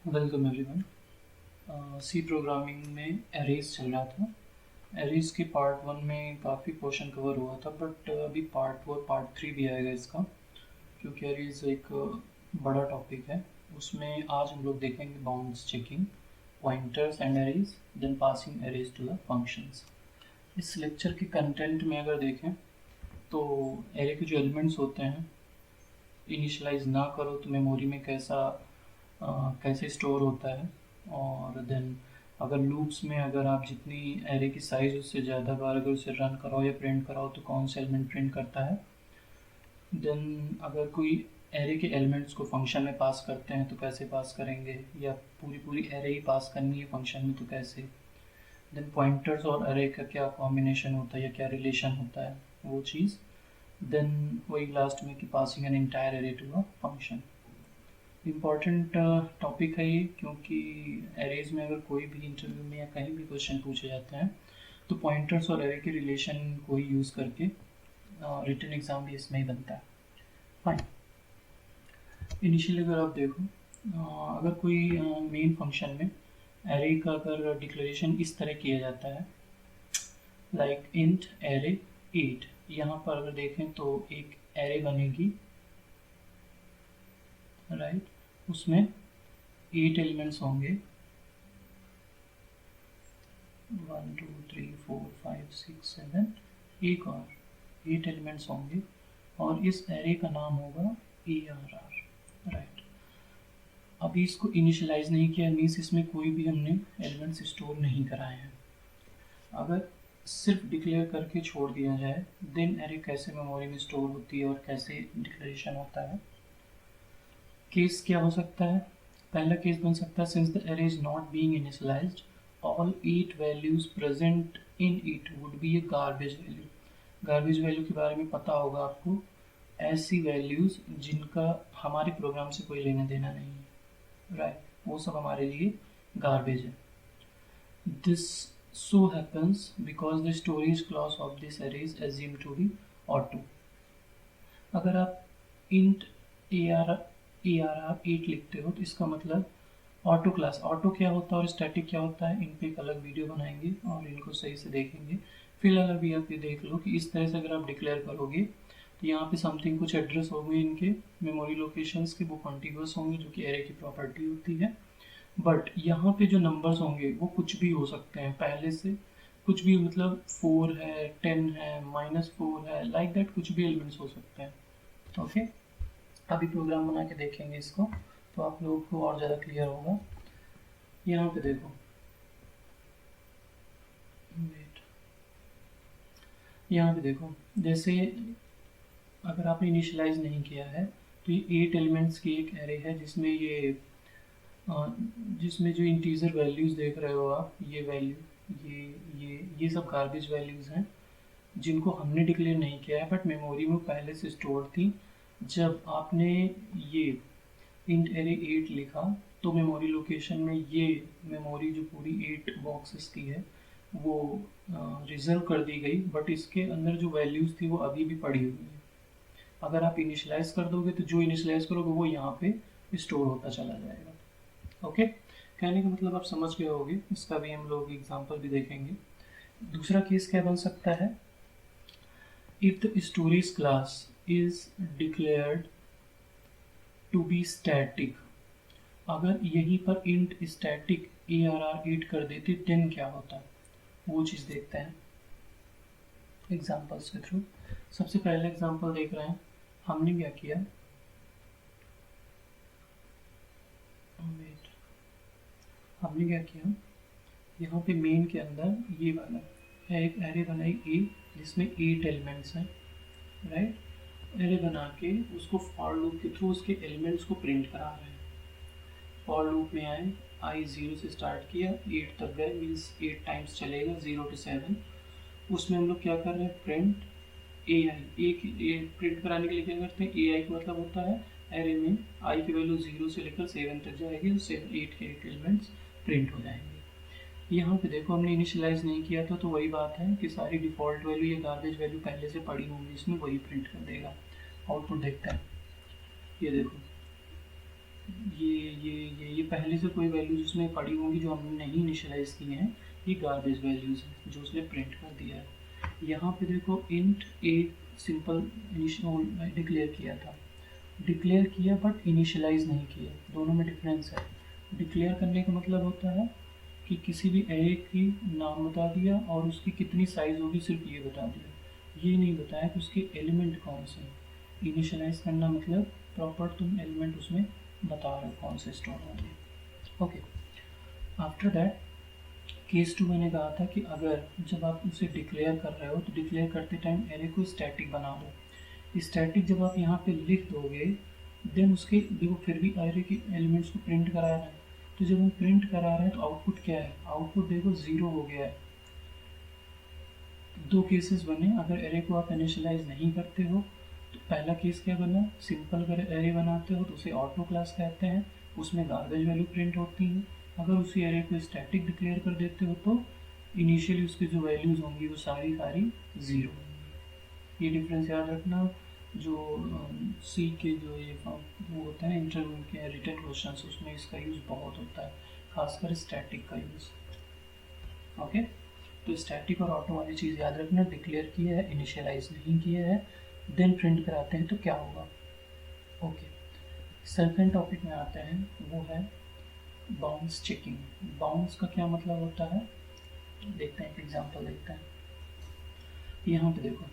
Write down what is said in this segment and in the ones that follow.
Welcome everyone. सी programming में arrays चल रहा था। एरेज के पार्ट वन में काफ़ी पोर्शन कवर हुआ था, बट अभी पार्ट टू और पार्ट थ्री भी आएगा इसका, क्योंकि एरेज एक बड़ा टॉपिक है। उसमें आज हम लोग देखेंगे bounds checking, pointers and arrays, then passing arrays to the functions. इस लेक्चर के कंटेंट में अगर देखें तो एरे के जो एलिमेंट्स होते हैं, इनिशियलाइज ना करो तो मेमोरी में कैसे स्टोर होता है, और देन अगर लूप्स में अगर आप जितनी एरे की साइज उससे ज़्यादा बार अगर उसे रन कराओ या प्रिंट कराओ तो कौन सा एलिमेंट प्रिंट करता है। देन अगर कोई एरे के एलिमेंट्स को फंक्शन में पास करते हैं तो कैसे पास करेंगे, या पूरी पूरी एरे ही पास करनी है फंक्शन में तो कैसे। देन पॉइंटर्स और एरे का क्या कॉम्बिनेशन होता है या क्या रिलेशन होता है वो चीज़। देन वही लास्ट में कि passing an entire array to a function. Important topic है ये, क्योंकि एरेज में अगर कोई भी इंटरव्यू में या कहीं भी क्वेश्चन पूछे जाते हैं तो पॉइंटर्स और एरे के रिलेशन को ही यूज़ करके रिटन एग्ज़ाम भी इसमें ही बनता है। फाइन। इनिशियली अगर आप देखो, अगर कोई मेन फंक्शन में एरे का अगर डिक्लेरेशन इस तरह किया जाता है, लाइक इंट एरे 8, यहाँ पर अगर देखें तो एक एरे बनेगी, राइट। उसमें 8 एलिमेंट्स होंगे, 1 2 3 4 5 6 7, एक और 8 एलिमेंट्स होंगे, और इस एरे का नाम होगा ARR, राइट। अभी इसको इनिशियलाइज नहीं किया, मीन्स इसमें कोई भी हमने एलिमेंट्स स्टोर नहीं कराए हैं। अगर सिर्फ डिक्लेयर करके छोड़ दिया जाए, देन एरे कैसे मेमोरी में स्टोर होती है और कैसे डिक्लेरेशन होता है। केस क्या हो सकता है? पहला केस बन सकता है, since the array is not being initialised, all 8 values present in it would be a garbage value। Garbage value के बारे में पता होगा आपको, ऐसी वैल्यूज जिनका हमारे प्रोग्राम से कोई लेना देना नहीं है, राइट, वो सब हमारे लिए गार्बेज है। This so happens because the storage class of this array is assumed to be auto। अगर आप int arr 8 लिखते हो तो इसका मतलब ऑटो क्लास। ऑटो क्या होता है और स्टैटिक क्या होता है, इन पे एक अलग वीडियो बनाएंगे और इनको सही से देखेंगे। फिलहाल अभी आप ये देख लो कि इस तरह से अगर आप डिक्लेयर करोगे तो यहाँ पे समथिंग कुछ एड्रेस होंगे इनके मेमोरी लोकेशंस के, वो कॉन्टिग्यूअस होंगे जो कि एरे की प्रॉपर्टी होती है। बट यहाँ पे जो नंबर्स होंगे वो कुछ भी हो सकते हैं पहले से, कुछ भी, मतलब 4 है, 10 है, -4 है, लाइक दैट कुछ भी एलिमेंट्स हो सकते हैं। ओके, अभी प्रोग्राम बना के देखेंगे इसको तो आप लोगों को और ज़्यादा क्लियर होगा। यहाँ पे देखो, वेट, यहाँ पे देखो, जैसे अगर आपने इनिशियलाइज नहीं किया है तो ये 8 एलिमेंट्स की एक एरे है जिसमें जिसमें जो इंटीजर वैल्यूज देख रहे हो आप, ये वैल्यू, ये सब गार्बेज वैल्यूज हैं जिनको हमने डिक्लेयर नहीं किया है बट मेमोरी में पहले से स्टोर थी। जब आपने ये इंट एरे 8 लिखा तो मेमोरी लोकेशन में ये मेमोरी जो पूरी 8 बॉक्सेस की है वो रिजर्व कर दी गई, बट इसके अंदर जो वैल्यूज़ थी वो अभी भी पड़ी हुई है। अगर आप इनिशियलाइज कर दोगे तो जो इनिशियलाइज करोगे वो यहाँ पे स्टोर होता चला जाएगा। ओके, कहने का मतलब आप समझ गए होगे। इसका भी हम लोग एग्जाम्पल भी देखेंगे। दूसरा केस क्या बन सकता है, if the storage class is declared to be static. अगर यहीं पर इंट स्टैटिक ARR 8 कर देते देन क्या होता, वो चीज़ देखते हैं एग्जाम्पल्स के थ्रू। सबसे पहले एग्जाम्पल देख रहे हैं, हमने क्या किया, वेट, हमने क्या किया, यहाँ पे मेन के अंदर ये वाला एक एरे बनाई ए जिसमें 8 एलिमेंट्स हैं, राइट। एरे बना के उसको फॉर लूप के थ्रू उसके एलिमेंट्स को प्रिंट करा रहे हैं। फॉर लूप में आए, आई 0 से स्टार्ट किया, 8 तक गए, मीन्स 8 टाइम्स चलेगा 0 to 7। उसमें हम लोग क्या कर रहे हैं, प्रिंट AI। एक प्रिंट कराने के लिए क्या करते हैं, AI का मतलब होता है एरे में आई की वैल्यू 0 से लेकर 7 तक जाएगी, उससे 8 के 8 एलिमेंट्स प्रिंट हो जाएंगे। यहाँ पे देखो हमने इनिशियलाइज नहीं किया था तो वही बात है कि सारी डिफ़ॉल्ट वैल्यू या गार्बेज वैल्यू पहले से पड़ी होंगी इसमें, वही प्रिंट कर देगा। आउटपुट देखते हैं, ये देखो ये पहले से कोई वैल्यूज उसमें पड़ी होंगी जो हमने नहीं इनिशियलाइज की हैं, ये गार्बेज वैल्यूज हैं जो उसने प्रिंट कर दिया है। यहाँ पे देखो इंट ए सिंपल डिक्लेयर किया था, डिक्लेयर किया बट इनिशियलाइज नहीं किया, दोनों में डिफरेंस है। डिक्लेयर करने का मतलब होता है कि किसी भी एरे की नाम बता दिया और उसकी कितनी साइज होगी सिर्फ ये बता दिया, ये नहीं बताया कि उसके एलिमेंट कौन से। इनिशियलाइज करना मतलब प्रॉपर तुम एलिमेंट उसमें बता रहे हो कौन से स्टोर होंगे। ओके, आफ्टर दैट केस 2 मैंने कहा था कि अगर जब आप उसे डिक्लेयर कर रहे हो तो डिक्लेयर करते टाइम एरे को स्टैटिक बना दो। स्टैटिक जब आप यहाँ पे लिख दोगे देन उसके देखो फिर भी एरे के एलिमेंट्स को प्रिंट करा रहा है, तो जब हम प्रिंट करा रहे हैं तो आउटपुट क्या है, आउटपुट देखो 0 हो गया है। दो केसेस बने, अगर एरे को आप इनिशियलाइज नहीं करते हो तो पहला केस क्या बना, सिंपल अगर एरे बनाते हो तो उसे ऑटो क्लास कहते हैं, उसमें गार्बेज वैल्यू प्रिंट होती है। अगर उसी एरे को स्टैटिक डिक्लेयर कर देते हो तो इनिशियली उसकी जो वैल्यूज होंगी वो सारी 0 होंगी। ये डिफरेंस याद रखना। जो सी के जो ये वो होता है इंटरव्यू के रिटन क्वेश्चंस, उसमें इसका यूज़ बहुत होता है, खासकर स्टैटिक का यूज़। ओके, तो स्टैटिक और ऑटो वाली चीज़ याद रखना, डिक्लेयर किया है इनिशियलाइज नहीं किया है देन प्रिंट कराते हैं तो क्या होगा। ओके, सेकंड टॉपिक में आते हैं, वो है बाउंस चेकिंग। बाउंस का क्या मतलब होता है, देखते हैं एक एग्जांपल देखते हैं। यहाँ पे देखो,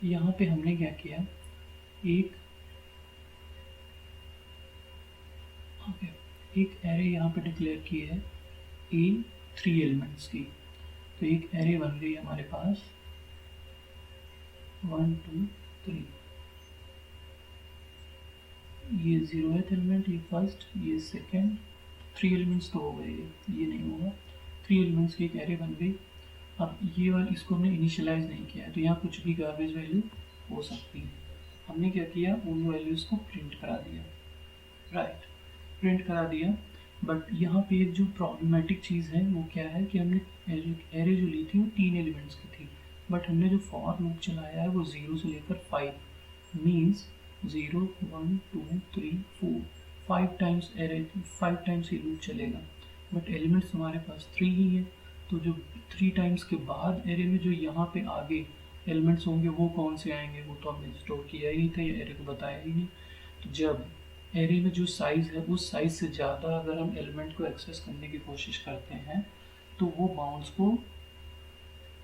यहाँ पे हमने क्या किया, एक एरे यहाँ पे डिक्लेयर की है ए 3 एलिमेंट्स की, तो एक एरे बन गई हमारे पास 1 2 3, ये 0th एलिमेंट, ये फर्स्ट, ये सेकेंड, 3 एलिमेंट्स तो हो गए, ये नहीं होगा, 3 एलिमेंट्स की एक एरे बन गई। अब ये वाला इसको हमने इनिशियलाइज नहीं किया है तो यहाँ कुछ भी गार्बेज वैल्यू हो सकती है। हमने क्या किया, उन वैल्यूज़ को प्रिंट करा दिया, राइट, प्रिंट करा दिया। बट यहाँ पे एक जो प्रॉब्लमेटिक चीज़ है वो क्या है कि हमने एरे जो ली थी वो 3 एलिमेंट्स की थी, बट हमने जो फॉर लूप चलाया है वो 0 से लेकर 5 मीन्स 0 1 2 3 4 5 टाइम्स एरे, 5 टाइम्स ये लूप चलेगा, बट एलिमेंट्स हमारे पास 3 ही है। तो जो 3 टाइम्स के बाद एरे में जो यहाँ पे आगे एलिमेंट्स होंगे वो कौन से आएंगे, वो तो हमने स्टोर किया ही नहीं था या एरे को बताया ही नहीं। तो जब एरे में जो साइज़ है उस साइज़ से ज़्यादा अगर हम एलिमेंट को एक्सेस करने की कोशिश करते हैं तो वो बाउंड्स को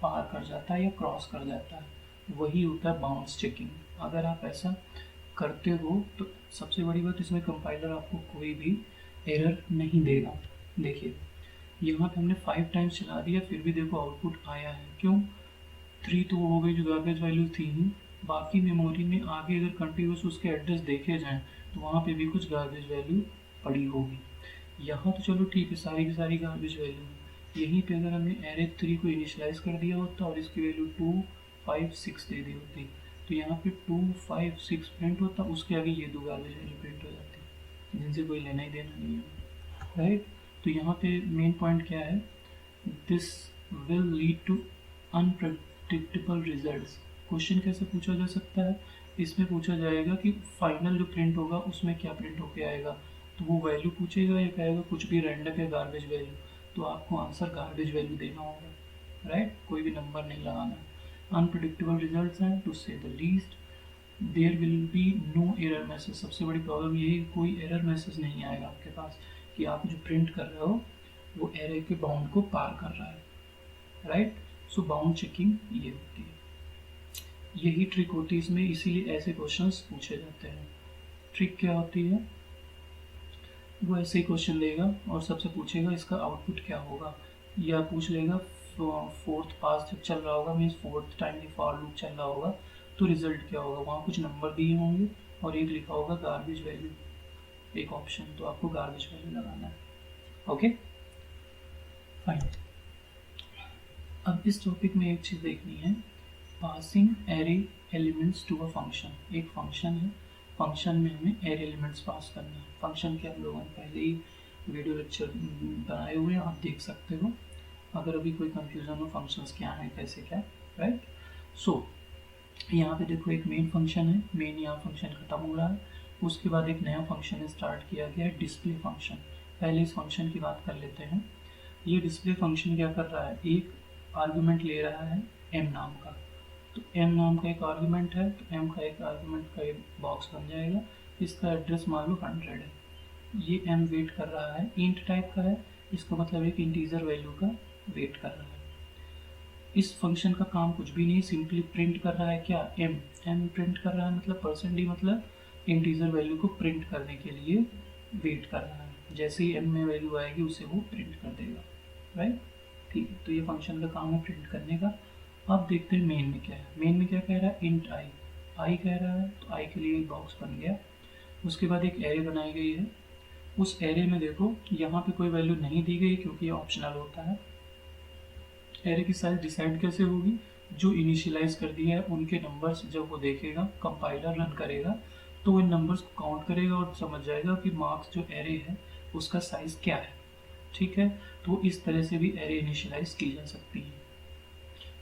पार कर जाता है या क्रॉस कर जाता है, वही होता है बाउंड्स चेकिंग। अगर आप ऐसा करते हो तो सबसे बड़ी बात, इसमें कंपाइलर आपको कोई भी एरर नहीं देगा। देखिए यहाँ पे हमने 5 टाइम्स चला दिया फिर भी देखो आउटपुट आया है, क्यों, 3 तो हो गई जो गार्बेज वैल्यू थी ही, बाकी मेमोरी में आगे अगर कंटिन्यूस उसके एड्रेस देखे जाएँ तो वहाँ पे भी कुछ गार्बेज वैल्यू पड़ी होगी। यहाँ तो चलो ठीक है, सारी की सारी गार्बेज वैल्यू, यहीं पे अगर हमने एरे 3 को इनिशियलाइज कर दिया होता और इसकी वैल्यू 2 5 6 दे दी होती तो यहाँ पे 2 5 6 प्रिंट होता, उसके आगे ये 2 गार्बेज वैल्यू प्रिंट हो जाती जिनसे कोई लेना ही देना नहीं है, राइट। तो यहाँ पे मेन पॉइंट क्या है, this will lead to unpredictable results. Question कैसे पूछा जा सकता है, इसमें पूछा जाएगा कि फाइनल जो प्रिंट होगा उसमें क्या प्रिंट होके आएगा, तो वो वैल्यू पूछेगा या कहेगा कुछ भी रैंडम है गार्बेज वैल्यू, तो आपको आंसर गार्बेज वैल्यू देना होगा, राइट, कोई भी नंबर नहीं लगाना। अनप्रिडिक्टेबल रिजल्ट्स हैं to say the least, there will be no error message. सबसे बड़ी प्रॉब्लम ये है कोई एरर मैसेज नहीं आएगा आपके पास कि आप जो प्रिंट कर रहे हो वो एरे के बाउंड को पार कर रहा है, राइट। सो बाउंड चेकिंग ये होती है, यही ट्रिक होती है इसमें, इसीलिए ऐसे क्वेश्चंस पूछे जाते हैं। ट्रिक क्या होती है, वो ऐसे ही क्वेश्चन देगा और सबसे पूछेगा इसका आउटपुट क्या होगा, या पूछ लेगा फोर्थ पास जब चल रहा होगा मीन्स फोर्थ टाइम ये फॉर लूप चल रहा होगा तो रिजल्ट क्या होगा, वहाँ कुछ नंबर दिए होंगे और एक लिखा होगा गार्बेज वैल्यू, एक ऑप्शन, तो आपको गार्बेज वैल्यू लगाना है। Okay fine. अब इस टॉपिक में एक चीज़ देखनी है, passing array elements to a function. एक फंक्शन है, फंक्शन में हमें एरे एलिमेंट्स पास करना है। फंक्शन के हम लोगों ने पहले ही वीडियो लेक्चर बनाए हुए हैं, आप देख सकते हो अगर अभी कोई कंफ्यूजन हो फंक्शंस क्या हैं कैसे क्या, राइट। सो यहाँ पे देखो एक मेन फंक्शन है, मेन यहाँ फंक्शन खत्म हो रहा है, उसके बाद एक नया फंक्शन स्टार्ट किया गया है, डिस्प्ले फंक्शन। पहले इस फंक्शन की बात कर लेते हैं। ये डिस्प्ले फंक्शन क्या कर रहा है, एक आर्गुमेंट ले रहा है m नाम का। तो m नाम का एक आर्गुमेंट है, तो m का एक आर्गुमेंट का एक बॉक्स बन जाएगा, इसका एड्रेस मान लो 100 है। ये m वेट कर रहा है, इंट टाइप का है, इसका मतलब एक इंटीजर वैल्यू का वेट कर रहा है। इस फंक्शन का काम कुछ भी नहीं, सिंपली प्रिंट कर रहा है क्या, m प्रिंट कर रहा है, मतलब %d मतलब इंटीजर वैल्यू को प्रिंट करने के लिए वेट कर रहा है। जैसे ही m में वैल्यू आएगी उसे वो प्रिंट कर देगा, राइट। ठीक है, तो ये फंक्शन का काम है प्रिंट करने का। अब देखते हैं मेन में क्या है। मेन में क्या कह रहा है, इंट आई कह रहा है, तो आई के लिए एक बॉक्स बन गया। उसके बाद एक एरे बनाई गई है। उस एरे में देखो यहाँ पे कोई वैल्यू नहीं दी गई क्योंकि ये ऑप्शनल होता है। एरे की साइज डिसाइड कैसे होगी, जो इनिशियलाइज कर दिया है उनके नंबर्स जब वो देखेगा, कंपाइलर रन करेगा, तो इन नंबर्स को काउंट करेगा और समझ जाएगा कि मार्क्स जो एरे है उसका साइज क्या है। ठीक है, तो इस तरह से भी एरे इनिशियलाइज की जा सकती है।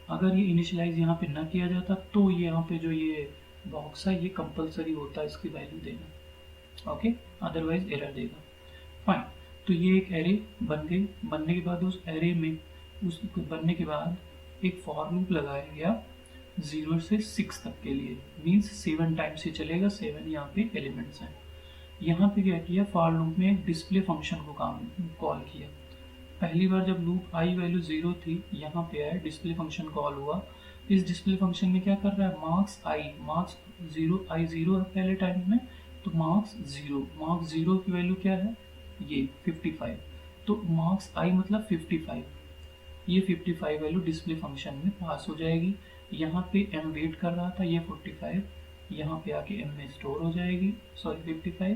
अगर ये इनिशियलाइज यहाँ पे ना किया जाता तो यहाँ पे जो ये बॉक्स है ये कंपलसरी होता है इसकी वैल्यू देना, ओके, अदरवाइज एरर देगा। फाइन, तो ये एक एरे बन गई। बनने के बाद उस एरे में उसको बनने के बाद एक फॉर लूप लगाया गया 0 से 6 तक के लिए, मीन्स 7 टाइम्स ही चलेगा, 7 यहाँ पे एलिमेंट्स हैं। यहाँ पे क्या किया, फॉर लूप में एक डिस्प्ले फंक्शन को कॉल किया। पहली बार जब लूप आई वैल्यू 0 थी, यहाँ पे आया डिस्प्ले फंक्शन कॉल हुआ। इस डिस्प्ले फंक्शन में क्या कर रहा है, मार्क्स 0 आई 0 है पहले टाइम में, तो मार्क्स 0 की वैल्यू क्या है, ये 55, तो मार्क्स आई मतलब 55, ये 55 वैल्यू डिस्प्ले फंक्शन में पास हो जाएगी। यहाँ पे m वेट कर रहा था, ये 45 यहाँ पे आके m में स्टोर हो जाएगी, सॉरी 55।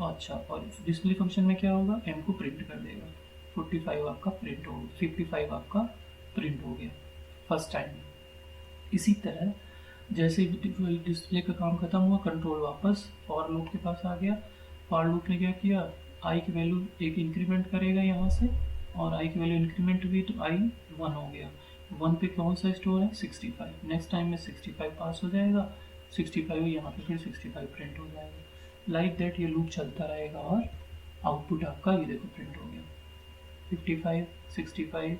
अच्छा, और डिस्प्ले फंक्शन में क्या होगा, m को प्रिंट कर देगा, 45 आपका प्रिंट हो गया, 55 आपका प्रिंट हो गया फर्स्ट टाइम में। इसी तरह जैसे डिस्प्ले का काम खत्म हुआ, कंट्रोल वापस फॉर लूप के पास आ गया। फॉर लूप ने क्या किया, आई की वैल्यू एक इंक्रीमेंट करेगा यहाँ से, और आई की वैल्यू इंक्रीमेंट हुई तो आई 1 हो गया। 1 पे कौन सा स्टोर है, 65। नेक्स्ट टाइम में 65 पास हो जाएगा, 65 यहाँ पे फिर 65 प्रिंट हो जाएगा। लाइक दैट ये लूप चलता रहेगा और आउटपुट आपका ये देखो प्रिंट हो गया, 55, 65,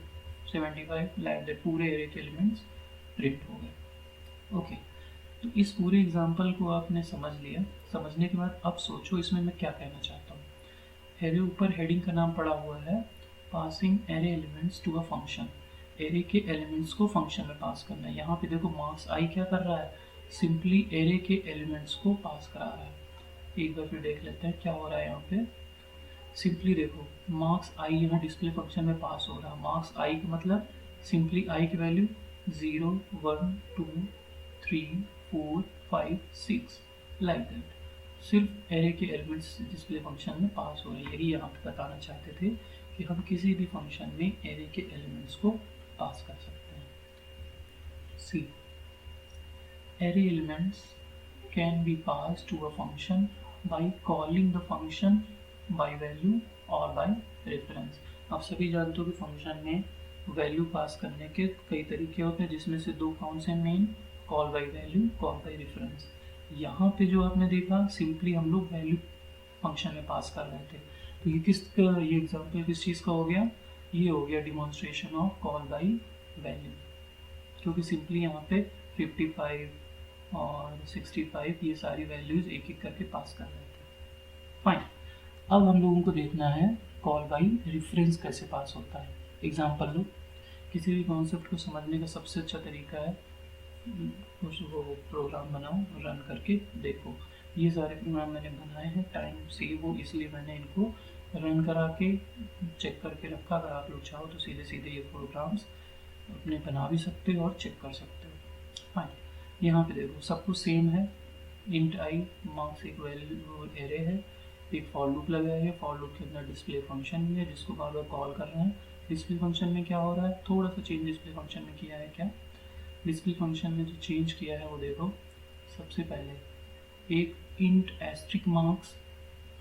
75, लाइक दैट पूरे एरे के एलिमेंट्स प्रिंट हो गए। ओके, तो इस पूरे एग्जाम्पल को आपने समझ लिया। समझने के बाद अब सोचो इसमें मैं क्या कहना चाहता हूँ। एरे ऊपर हेडिंग का नाम पड़ा हुआ है passing array elements to a function. Array के एलिमेंट्स को फंक्शन में पास करना है। यहाँ पे देखो मार्क्स आई क्या कर रहा है, सिंपली एरे के एलिमेंट्स को पास करा रहा है। एक बार फिर देख लेते हैं क्या हो रहा है यहाँ पे। सिंपली देखो मार्क्स आई यहाँ डिस्प्ले फंक्शन में पास हो रहा है। मार्क्स आई का मतलब सिंपली आई की वैल्यू 0, 1, 2, 3, 4, 5, 6 लाइक दैट, सिर्फ एरे के एलिमेंट्स डिस्प्ले फंक्शन में पास हो रहे हैं। यही यहाँ पे बताना चाहते थे कि हम किसी भी फंक्शन में एरे के एलिमेंट्स को पास कर सकते हैं। C, array elements can be pass to a function by calling the function by value और बाय रेफरेंस। आप सभी जानते हो कि फंक्शन में वैल्यू पास करने के कई तरीके होते हैं, जिसमें से दो कौन से main, call by value, call by reference. यहाँ पे जो आपने देखा सिंपली हम लोग वैल्यू फंक्शन में पास कर रहे थे। तो ये एग्जाम्पल किस चीज़ का हो गया, ये हो गया demonstration of call by value, क्योंकि सिंपली यहाँ पे 55 और 65 ये सारी वैल्यूज एक एक करके पास कर रहे थे। फाइन, अब हम लोगों को देखना है कॉल बाय रेफरेंस कैसे पास होता है। एग्जाम्पल लो, किसी भी कॉन्सेप्ट को समझने का सबसे अच्छा तरीका है उस वो प्रोग्राम बनाओ, रन करके देखो। ये सारे प्रोग्राम मैंने बनाए हैं, टाइम सेव हो इसलिए मैंने इनको रन करा के चेक करके रखा। अगर आप लोग चाहो तो सीधे सीधे ये प्रोग्राम्स अपने बना भी सकते हो और चेक कर सकते हो। फाइन, यहाँ पे देखो सब कुछ सेम है। इंट आई मार्क्स एक वैल्यू एरे है, एक फॉर लूप लगाया है, फॉर लूप के अंदर डिस्प्ले फंक्शन भी है जिसको बार बार कॉल कर रहे हैं। डिस्प्ले फंक्शन में क्या हो रहा है, थोड़ा सा चेंज डिस्प्ले फंक्शन में किया है। क्या डिस्प्ले फंक्शन में जो चेंज किया है वो देखो, सबसे पहले एक int asterisk marks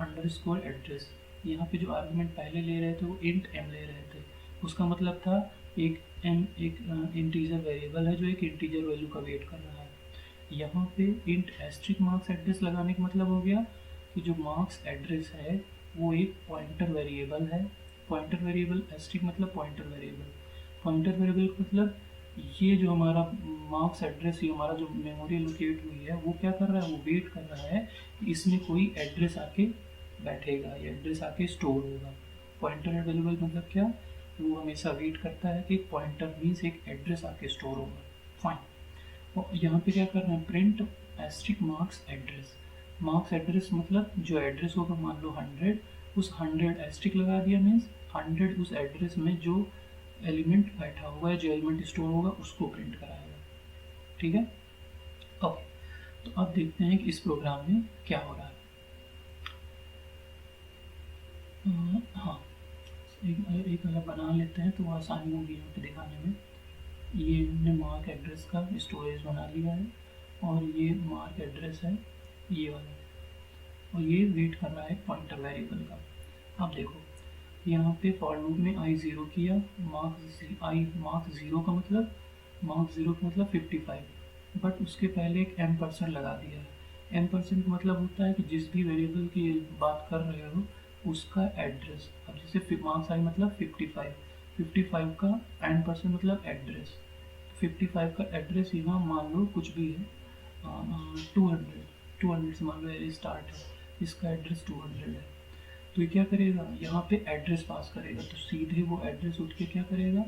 underscore address, यहाँ पे जो आर्गुमेंट पहले ले रहे थे वो इंट एम ले रहे थे। उसका मतलब था एक एम एक इंटीजर वेरिएबल है जो एक इंटीजर वैल्यू का वेट कर रहा है। यहाँ पे इंट एस्ट्रिक मार्क्स एड्रेस लगाने का मतलब हो गया कि जो मार्क्स एड्रेस है वो एक पॉइंटर वेरिएबल है। पॉइंटर वेरिएबल एस्ट्रिक मतलब पॉइंटर वेरिएबल, पॉइंटर वेरिएबल मतलब ये जो हमारा मार्क्स एड्रेस, ये हमारा जो मेमोरी लोकेट हुई है वो क्या कर रहा है, वो वेट कर रहा है कि इसमें कोई एड्रेस आके बैठेगा, ये एड्रेस आके स्टोर होगा। पॉइंटर अवेलेबल मतलब क्या, वो हमेशा वेट करता है कि पॉइंटर मीन्स एक एड्रेस आके स्टोर होगा। फाइन। और यहाँ पे क्या कर रहे हैं, print asterisk marks address. Marks address मतलब जो एड्रेस होगा, मान लो 100, उस 100 एस्ट्रिक लगा दिया, मीन्स 100 उस एड्रेस में जो एलिमेंट बैठा हुआ है, जो एलिमेंट स्टोर होगा उसको प्रिंट कराएगा। ठीक है, ओके। तो अब देखते हैं कि इस प्रोग्राम में क्या हो रहा है। हाँ, एक अलग बना लेते हैं तो वो आसानी होगी यहाँ पे दिखाने में। ये हमने मार्क एड्रेस का स्टोरेज बना लिया है और ये मार्क एड्रेस है ये वाला, और ये वेट कर रहा है पॉइंटर वेरिएबल का। अब देखो यहाँ पे फॉर लूप में आई 0 किया, मार्क ज़ीरो का मतलब 55, बट उसके पहले एक m% लगा दिया है। m% का मतलब होता है कि जिस भी वेरिएबल की बात कर रहे हो उसका एड्रेस। अब जैसे मार्क्स आई मतलब 55 का n% मतलब एड्रेस, 55 का एड्रेस यहाँ मान लो कुछ भी है 200 से मान लो स्टार्ट है, इसका एड्रेस 200 है। तो ये क्या करेगा, यहाँ पे एड्रेस पास करेगा, तो सीधे वो एड्रेस उठ के क्या करेगा,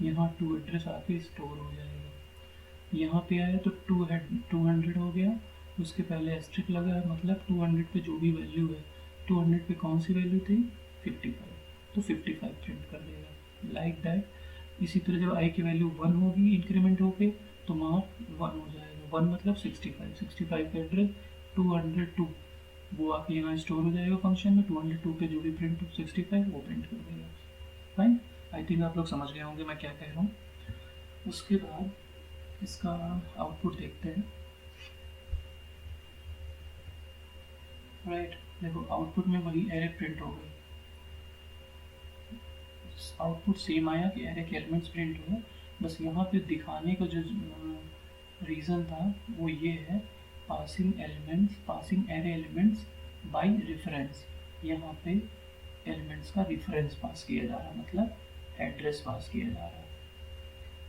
यहाँ 2 एड्रेस आके स्टोर हो जाएगा। यहाँ पे आया तो 200 हो गया, उसके पहले एस्ट्रिक लगा है, मतलब 200 पे जो भी वैल्यू है, 200 पे कौन सी वैल्यू थी 55, तो 55 प्रिंट कर देगा लाइक दैट। इसी तरह जब आई की वैल्यू 1 होगी इंक्रीमेंट होके तो मार्क 1 हो जाएगा, 1 मतलब 65 का एड्रेस 202 वो आके यहाँ स्टोर हो जाएगा फंक्शन में। 202 पे जो भी प्रिंट 65 वो प्रिंट कर देगा। फाइन, आई थिंक आप लोग समझ गए होंगे मैं क्या कह रहा हूँ। उसके बाद इसका आउटपुट देखते हैं। राइट, देखो आउटपुट में वही एरे प्रिंट हो गई, आउटपुट सेम आया कि एरे के एलिमेंट्स प्रिंट हुए, बस यहाँ पे दिखाने का जो रीज़न था वो ये है, passing array elements by reference. यहाँ पे एलिमेंट्स का रेफरेंस पास किया जा रहा है, मतलब एड्रेस पास किया जा रहा है।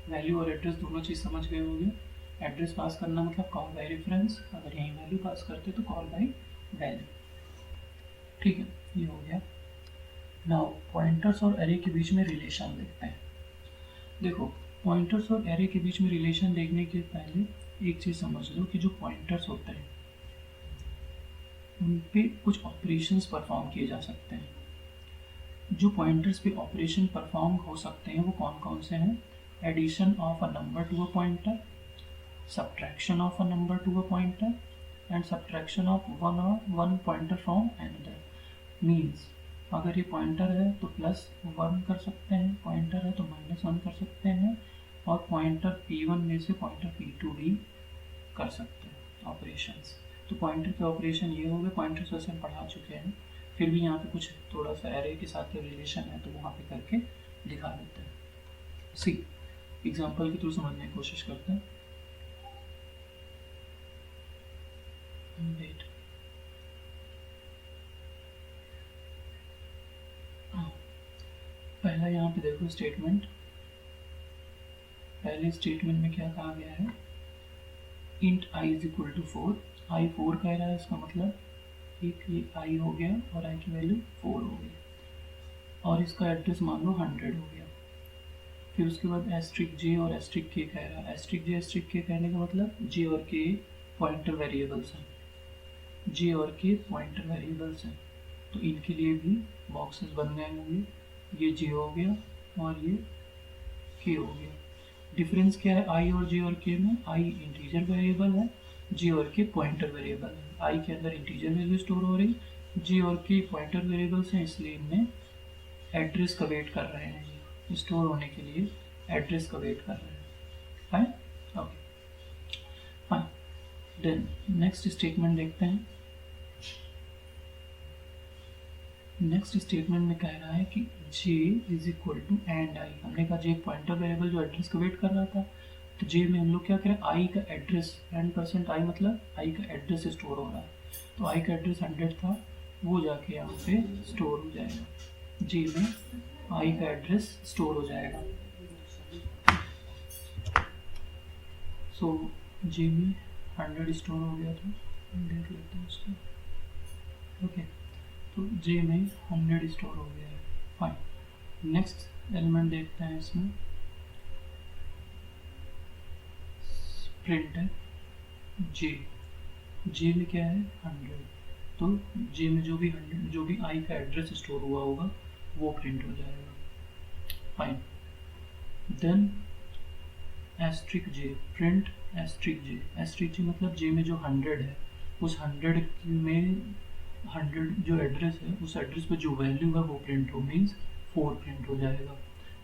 वैल्यू और एड्रेस दोनों चीज़ समझ गए होंगे। एड्रेस पास करना मतलब कॉल बाय रेफरेंस, अगर यहीं वैल्यू पास करते तो कॉल बाय वैल्यू। ठीक है, ये हो गया। नाउ पॉइंटर्स और एरे के बीच में रिलेशन देखते हैं। देखो पॉइंटर्स और एरे के बीच में रिलेशन देखने के पहले एक चीज़ समझ लो कि जो पॉइंटर्स होते हैं उन पे कुछ ऑपरेशंस परफॉर्म किए जा सकते हैं। जो पॉइंटर्स पे ऑपरेशन परफॉर्म हो सकते हैं वो कौन कौन से हैं, addition of a number to a pointer, subtraction of a number to a pointer and subtraction of one pointer from another. Means अगर ये पॉइंटर है तो +1 कर सकते हैं, पॉइंटर है तो -1 कर सकते हैं, और पॉइंटर P1 में से पॉइंटर P2 भी कर सकते हैं ऑपरेशंस। तो पॉइंटर के ऑपरेशन ये हो गए, पॉइंटर्स वैसे हम पढ़ा चुके हैं, फिर भी यहाँ पे कुछ थोड़ा सा एरे के साथ रिलेशन है तो वहाँ पे करके दिखा देते हैं। सी एग्जाम्पल के थ्रू समझने की कोशिश करते हैं। वेट, पहला यहाँ पे देखो स्टेटमेंट, पहले स्टेटमेंट में क्या कहा गया है, int i is equal to 4, i 4 कह रहा है, इसका मतलब एक ये i हो गया और i की वैल्यू 4 हो गई, और इसका एड्रेस मान लो 100 हो गया। फिर उसके बाद एस्ट्रिक j और एस्ट्रिक k कह रहा है, एस्ट्रिक k कहने का मतलब j और k पॉइंटर वेरिएबल्स हैं, j और k पॉइंटर वेरिएबल्स हैं, तो इनके लिए भी बॉक्सेस बन गए होंगे, ये j हो गया और ये k हो गया। डिफरेंस क्या है i और j और k में, i इंटीजर वेरिएबल है, j और k पॉइंटर वेरिएबल है। i के अंदर इंटीजर वैल्यू स्टोर हो रही, j और k पॉइंटर वेरिएबल्स हैं, इसलिए इनमें एड्रेस का वेट कर रहे हैं, ये स्टोर होने के लिए एड्रेस का वेट कर रहे हैं। Fine, okay fine. Then next statement देखते हैं। नेक्स्ट स्टेटमेंट में कह रहा है कि j is equal to and i। हमने कहा j एक पॉइंटर वेरिएबल जो एड्रेस का वेट कर रहा था, तो जे में हम लोग क्या करें, आई का एड्रेस, %i मतलब आई का एड्रेस स्टोर हो रहा है, तो आई का एड्रेस 100 था, वो जाके यहाँ पे स्टोर हो जाएगा, जे में आई का एड्रेस स्टोर हो जाएगा। सो जे में 100 स्टोर हो गया था, देख लेते हैं उसको। ओके, तो जे में 100 स्टोर हो गया है, फाइन। नेक्स्ट एलिमेंट देखते हैं इसमें, प्रिंट है जे में क्या है 100, तो जे में जो भी आई का एड्रेस स्टोर हुआ होगा वो प्रिंट हो जाएगा, फाइन। देन एस्ट्रिक जे, प्रिंट एस्ट्रिक जे मतलब जे में जो 100 है उस 100 में 100 जो एड्रेस है उस एड्रेस पे जो वैल्यू है वो प्रिंट हो, मीन्स 4 प्रिंट हो जाएगा।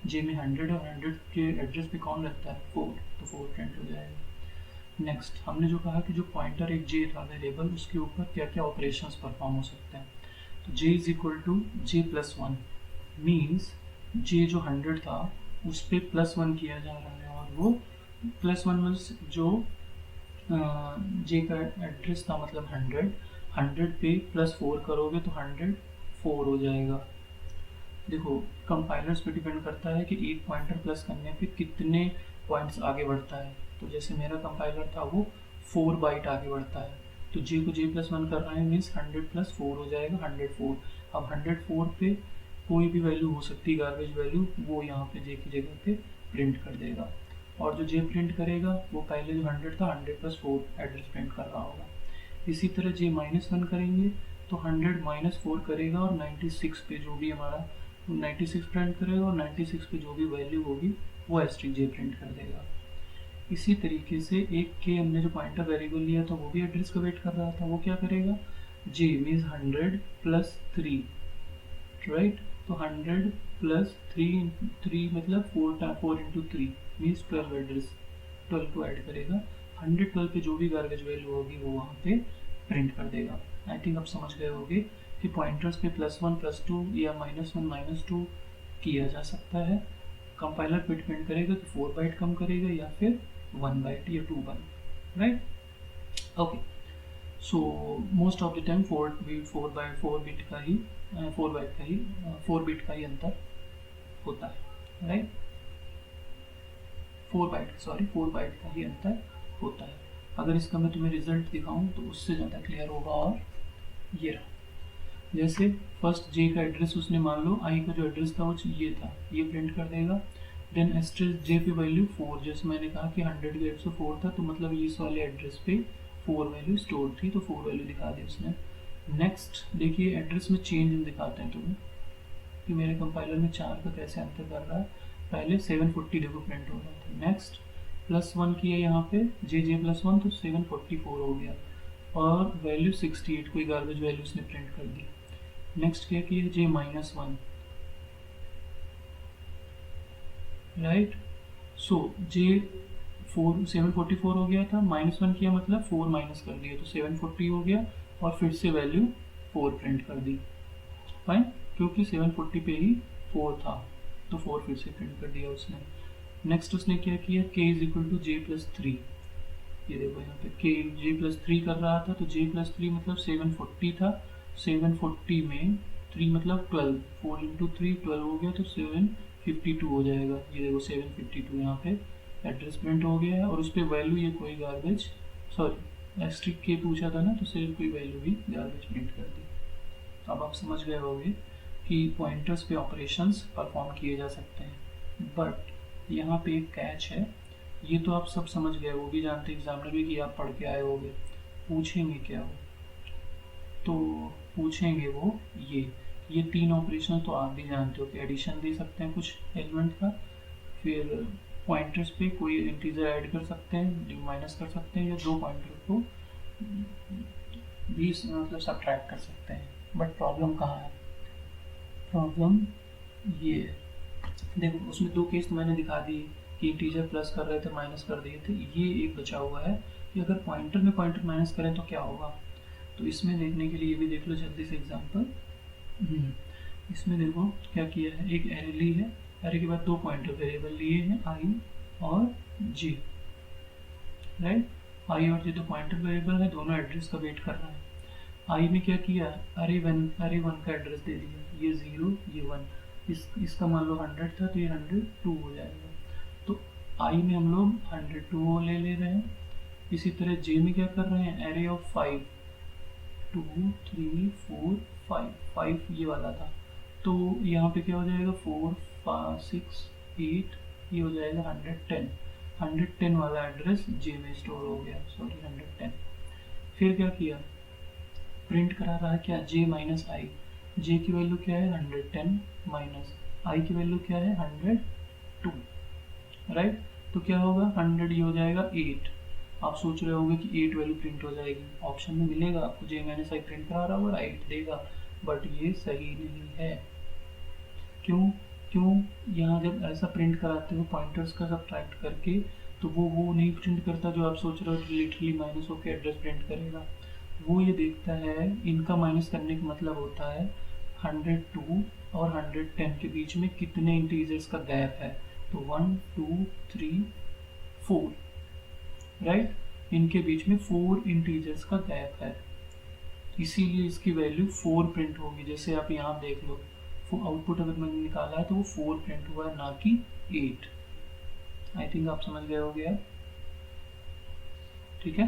जे में 100 और 100 के एड्रेस पे कौन रहता है 4, तो 4 प्रिंट हो जाएगा। नेक्स्ट हमने जो कहा कि जो पॉइंटर एक जे था वेरिएबल, उसके ऊपर क्या क्या ऑपरेशंस परफॉर्म हो सकते हैं, तो J is equal to j+1 means J जो 100 था उस पर +1 किया जा रहा है, और वो +1 मीन्स जो जे का एड्रेस था मतलब 100 पे +4 करोगे तो 104 हो जाएगा। देखो कंपाइलर्स पे डिपेंड करता है कि एक पॉइंटर प्लस करने पे कितने पॉइंट्स आगे बढ़ता है, तो जैसे मेरा कंपाइलर था वो 4 बाइट आगे बढ़ता है, तो जे को j+1 कर रहा है मीन्स 100 + 4 हो जाएगा 104। अब 104 पे कोई भी वैल्यू हो सकती है, गार्बेज वैल्यू, वो यहाँ पे जे की जगह पे प्रिंट कर देगा, और जो जे प्रिंट करेगा वो पहले जो 100 था 100 + 4 एड्रेस प्रिंट कर रहा होगा। इसी तरह j-1 करेंगे तो 100 - 4 करेगा और 96 पे जो भी हमारा 96 प्रिंट करेगा, और 96 पे जो भी वैल्यू होगी वो एस्ट्रिक जे प्रिंट कर देगा। इसी तरीके से एक के हमने जो पॉइंटर वेरिएबल लिया था वो भी एड्रेस का वेट कर रहा था, वो क्या करेगा, जे मीन्स 100 + 3, राइट, तो 100 + 3 मतलब 4 × 3 मीन्स 12 एड्रेस, 12 को ऐड करेगा, 112 पे जो भी गार्बेज वैल्यू होगी वो वहाँ पे प्रिंट कर देगा। आई थिंक आप समझ गए होंगे कि पॉइंटर्स पे +1 +2 या -1 -2 किया जा सकता है, कंपाइलर पे डिपेंड करेगा कि 4 बाइट कम करेगा या फिर 1 बाइट या 2 byte, right. Okay, so most of the time 4 bit का ही 4 बिट का ही अंतर होता है, राइट, 4 बाइट का ही अंतर होता है। अगर इसका मैं तुम्हें रिजल्ट दिखाऊं तो उससे ज़्यादा क्लियर होगा, और ये रहा, जैसे फर्स्ट जे का एड्रेस उसने मान लो आई का जो एड्रेस था वो ये था, ये प्रिंट कर देगा। देन एस्ट्रिक जे पे वैल्यू 4, जैसे मैंने कहा कि 100 के 104 था, तो मतलब इस वाले एड्रेस पे 4 वैल्यू स्टोर थी, तो 4 वैल्यू दिखा दी उसने। नेक्स्ट देखिए एड्रेस में चेंज हम दिखाते हैं तुम्हें कि मेरे कंपाइलर में 4 का कैसे अंतर कर रहा है। पहले 740 देखो प्रिंट हो रहा था, नेक्स्ट +1 किया यहाँ पे j+1 तो 744 हो गया, और वैल्यू 68 कोई गार्बेज वैल्यू उसने प्रिंट कर दी। नेक्स्ट क्या किया j-1, राइट, सो j 744 हो गया था, -1 किया मतलब 4 माइनस कर दिया तो 740 हो गया, और फिर से वैल्यू 4 प्रिंट कर दी, फाइन, क्योंकि 740 पे ही 4 था तो 4 फिर से प्रिंट कर दिया उसने। नेक्स्ट उसने क्या किया k = j+3, ये देखो यहाँ पे k j+3 कर रहा था, तो j+3 मतलब 740 था, 740 में 3 मतलब 12, 4 × 3 12 हो गया तो 752 हो जाएगा, ये देखो 752 यहाँ पे एड्रेस प्रिंट हो गया है, और उस पर वैल्यू ये कोई गार्बेज एस्ट्रिक के पूछा था ना, तो सिर्फ कोई वैल्यू भी गार्बेज प्रिंट कर दी। अब आप समझ गए होंगे कि पॉइंटर्स पे ऑपरेशंस परफॉर्म किए जा सकते हैं, बट यहाँ पे एक कैच है, ये तो आप सब समझ गए, वो भी जानते एग्जामिनर भी कि आप पढ़ के आए होंगे, पूछेंगे क्या वो, तो पूछेंगे वो ये 3 ऑपरेशन तो आप भी जानते हो कि एडिशन दे सकते हैं कुछ एलिमेंट का, फिर पॉइंटर्स पे कोई इंटीजर ऐड कर सकते हैं, माइनस कर सकते हैं, या 2 पॉइंटर को भी मतलब सब्ट्रैक्ट कर सकते हैं। बट प्रॉब्लम कहाँ है, प्रॉब्लम ये है, देखो उसमें 2 केस तो मैंने दिखा दिए कि इंटीजर प्लस कर रहे थे माइनस कर दिए थे, ये एक बचा हुआ है कि अगर पॉइंटर में पॉइंटर माइनस करें तो क्या होगा, तो इसमें देखने के लिए ये भी देख लो जल्दी से एग्जांपल। इसमें देखो क्या किया है, एक एरे ली है, एरे के बाद 2 पॉइंटर वेरिएबल लिए हैं i और j, राइट। आई और जे तो पॉइंटर वेरिएबल है, दोनों एड्रेस का वेट कर रहा है। आई में क्या किया, अरे वन का एड्रेस दे दिया, ये 0 ये 1, इसका मान लो 100 था तो ये 102 हो जाएगा। तो आई में हम लोग 102 ले रहे हैं। इसी तरह जे में क्या कर रहे हैं, एरे ऑफ 5, 2 3 4 5, 5 ये वाला था, तो यहाँ पे क्या हो जाएगा 4 5 6 8, ये हो जाएगा 110, 110 वाला एड्रेस जे में स्टोर हो गया, सॉरी 110। फिर क्या किया, प्रिंट करा रहा है क्या, जे माइनस आई, जे की वैल्यू क्या है 110 माइनस आई की वैल्यू क्या है 102, राइट। तो क्या होगा 100, ये हो जाएगा 8। आप सोच रहे होंगे कि 8 वैल्यू प्रिंट हो जाएगी, ऑप्शन में मिलेगा आपको जे माइनस आई प्रिंट करा रहा होगा 8 देगा, बट ये सही नहीं है। क्यों, यहाँ जब ऐसा प्रिंट कराते हो पॉइंटर्स का सब्ट्रैक्ट करके, तो वो नहीं प्रिंट करता जो आप सोच रहे हो कि लिटरली माइनस होकर एड्रेस प्रिंट करेगा। वो ये देखता है, इनका माइनस करने का मतलब होता है 102 और 110 के बीच में कितने इंटीजर्स का गैप है, तो 1 2 3 4, राइट। इनके बीच में 4 इंटीजर्स का गैप है, इसीलिए इसकी वैल्यू 4 प्रिंट होगी। जैसे आप यहाँ देख लो, आउटपुट अगर मैंने निकाला है तो वो 4 प्रिंट हुआ है, ना कि 8। आई थिंक आप समझ गए हो गया, ठीक है,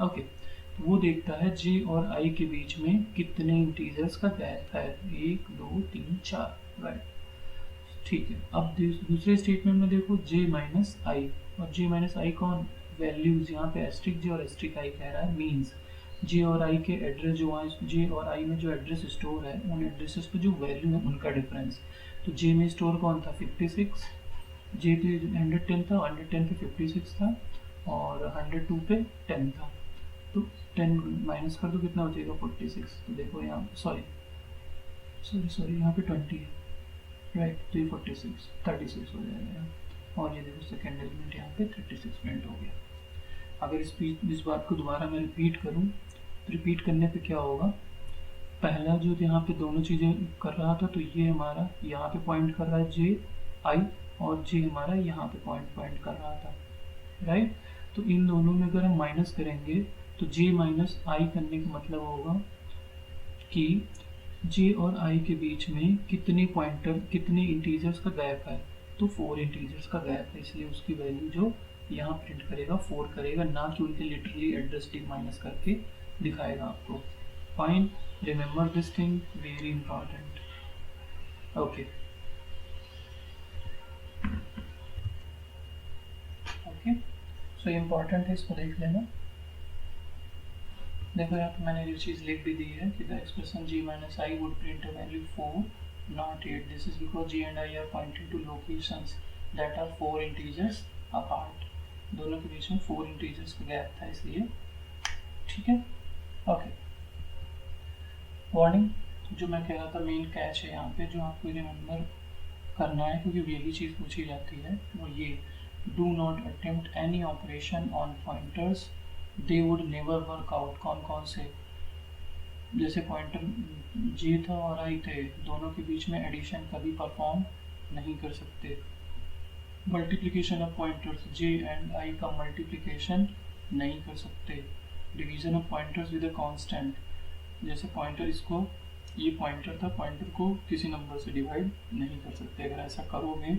ओके। तो वो देखता है जे और आई के बीच में कितने इंटीजर्स का गैप है, 1 2 3 4, राइट, ठीक है। अब दूसरे स्टेटमेंट में देखो जे माइनस आई, और जे माइनस आई कौन, वैल्यूज, यहाँ पे एस्ट्रिक जे और एस्ट्रिक आई कह रहा है, मीन्स जे और आई के एड्रेस जो वहाँ जे और आई में जो एड्रेस स्टोर है, उन एड्रेसेस पे जो वैल्यू है उनका डिफरेंस। तो जे में स्टोर कौन था 56, जे पे 110 था, 110 पे 56 था, और 102 पे 10 था, तो 10 माइनस कर दो कितना बचेगा 46। तो देखो यहाँ सॉरी यहाँ पे 20 है, राइट, तो ये 36 हो जाएगा यहाँ, और ये देखो सेकेंड एलिमेंट यहाँ पे 36 प्रिंट हो गया। अगर इस बात को दोबारा मैं रिपीट करूँ, तो रिपीट करने पे क्या होगा, पहला जो यहाँ पे दोनों चीज़ें कर रहा था, तो ये हमारा यहाँ पे पॉइंट कर रहा है जे आई, और जे हमारा यहाँ पे पॉइंट कर रहा था, राइट। तो इन दोनों में अगर हम माइनस करेंगे तो जे माइनस आई करने का मतलब होगा कि जे और आई के बीच में कितने इंटीजर्स का गैप है, तो 4 इंटीजर्स का गैप है, इसलिए उसकी वैल्यू जो यहाँ प्रिंट करेगा 4 करेगा, ना कि उनके लिटरली एड्रेस टिक माइनस करके दिखाएगा आपको। Fine, remember this thing, very important, okay okay. So important है, इसको देख लेना। देखो यहाँ पे मैंने जो चीज़ लिख भी दी है कि the expression g minus I would print a value 4 not 8, this is because g and i are pointing to locations that are 4 integers apart, दोनों के बीच में 4 इंटीजर्स का गैप था, इसलिए, ठीक है, ओके। वार्निंग, जो मैं कह रहा था मेन कैच है यहाँ पे जो आपको रिमेंबर करना है, क्योंकि यही चीज़ पूछी जाती है, वो ये, do not attempt any operation on pointers they would never work out. कौन कौन से, जैसे पॉइंटर जे था और आई थे, दोनों के बीच में एडिशन कभी परफॉर्म नहीं कर सकते। Multiplication of pointers, J and I का मल्टीप्लिकेशन नहीं कर सकते। Division of pointers with a constant, जैसे पॉइंटर, इसको ये पॉइंटर था, पॉइंटर को किसी नंबर से डिवाइड नहीं कर सकते। अगर ऐसा करोगे